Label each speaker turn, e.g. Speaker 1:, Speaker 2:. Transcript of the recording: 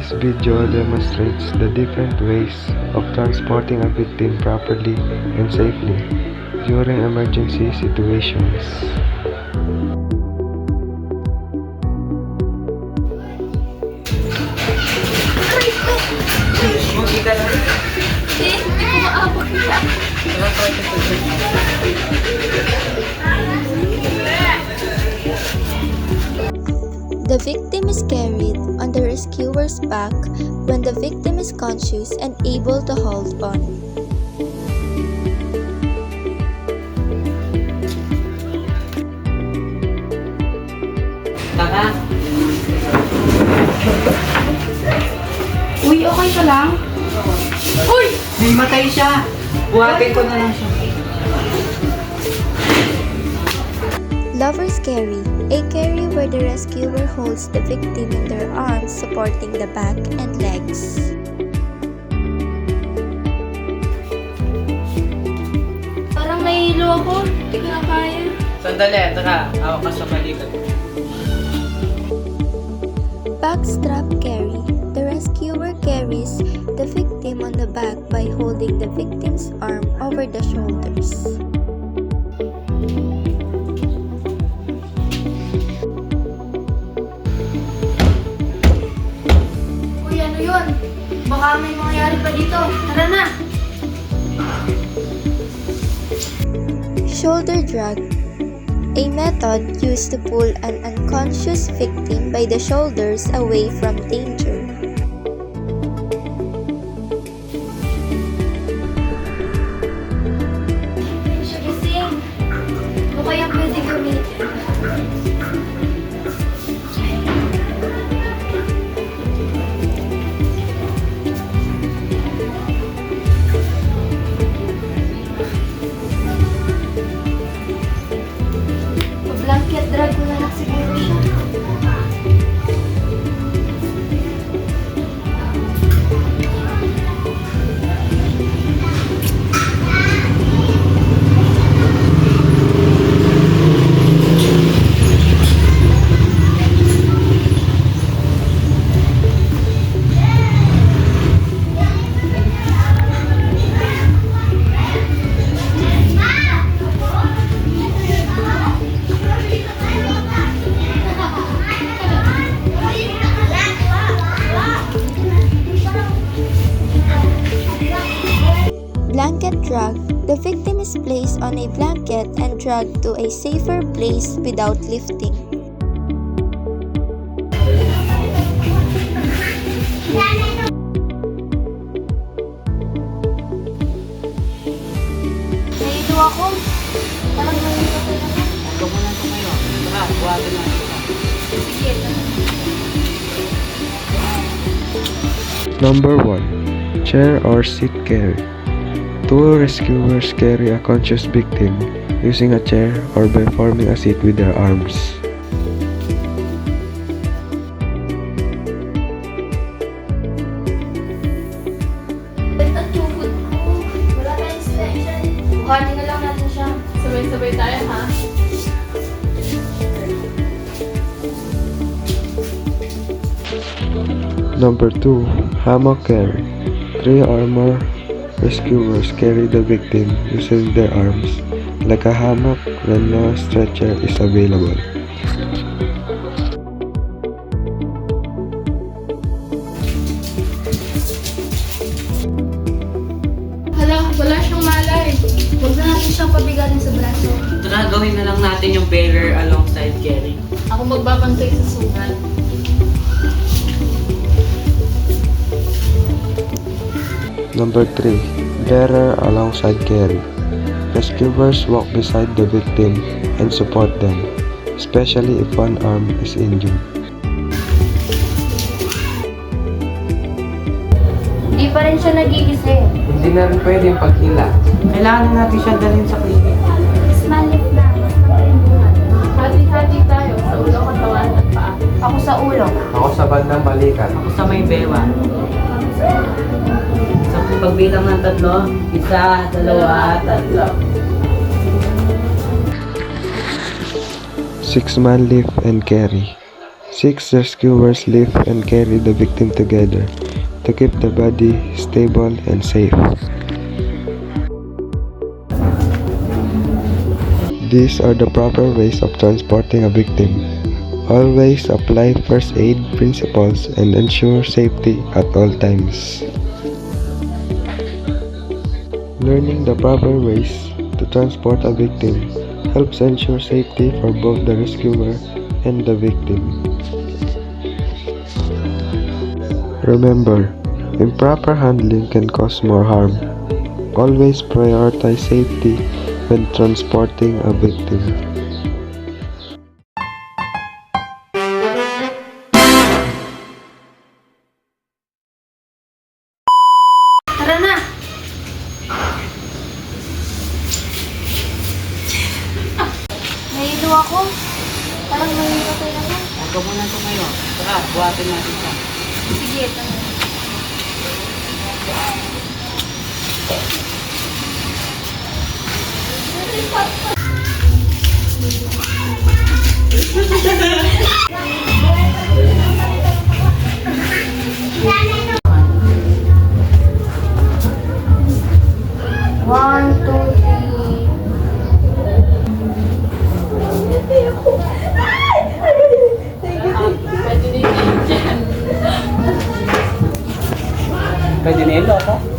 Speaker 1: This video demonstrates the different ways of transporting a victim properly and safely during emergency situations.
Speaker 2: The victim is carried on the rescuer's back when the victim is conscious and able to hold on.
Speaker 3: Taka.
Speaker 4: Uy, okay ka lang? Uy!
Speaker 3: May matay siya. Buhatin ko na lang siya.
Speaker 2: Lover's carry, a carry where the rescuer holds the victim in their arms supporting the back and legs.
Speaker 4: Parang nahihilo ako. Hindi ko na kaya.
Speaker 3: Sandali, taka. Hawak ka sa balikat.
Speaker 2: Backstrap carry, the rescuer carries the victim on the back by holding the victim's arm over the shoulders.
Speaker 4: Uy, ano yun? Baka may mangyayari pa dito. Tara na!
Speaker 2: Shoulder drag, a method used to pull an unconscious victim by the shoulders away from danger.
Speaker 4: Sige, Sing. Ano kayang pwede gamitin? Blanket drag ko na lang siguro siya.
Speaker 2: Blanket drag, the victim is placed on a blanket and dragged to a safer place without lifting.
Speaker 4: Nahihilo ako. Parang nahihilo ko na.
Speaker 3: Ito mo lang ito ngayon. Taka, buhatin lang ito.
Speaker 4: Sige.
Speaker 1: Number 1. Chair or seat carry. Two rescuers carry a conscious victim using a chair or by forming a seat with their arms.
Speaker 4: At tubod ko. Wala tayong selection. Buhatin na lang natin siya. Sabay-sabay tayo, ha?
Speaker 1: Number 2. Hammock carry. Three or more rescuers carry the victim using their arms like a hammock when no stretcher is available.
Speaker 4: Hala, wala siyang malay. Huwag na natin siyang pabigatin sa braso.
Speaker 3: Taka, gawin na lang natin yung bearer alongside carry.
Speaker 4: Ako magbabantay sa sugat.
Speaker 1: Number 3. Bearer alongside carry. Rescuers walk beside the victim and support them, especially if one arm is injured.
Speaker 4: Hindi pa rin siya nagigising.
Speaker 3: Hindi na rin pwede yung paghila. Kailangan na natin siya dalhin sa klinik.
Speaker 4: Smalit na. Mas magkalimbuhan. Hati-hati tayo sa ulo, katawan at paa. Ako sa ulo.
Speaker 1: Ako sa bandang balikan.
Speaker 3: Ako sa may bewa. Sa pagbilang ng 3, 1, 2, 3.
Speaker 1: 6-man lift and carry. 6 rescuers lift and carry the victim together to keep the body stable and safe. These are the proper ways of transporting a victim. Always apply first aid principles and ensure safety at all times. Learning the proper ways to transport a victim helps ensure safety for both the rescuer and the victim. Remember, improper handling can cause more harm. Always prioritize safety when transporting a victim.
Speaker 4: Tara na! Nahilo ako. Parang mahihintay na lang.
Speaker 3: Huwag ka muna tumayo. Tara, buhatin natin siya.
Speaker 4: Sige, tama. One, two, three.
Speaker 3: Pwede na yun, Loko?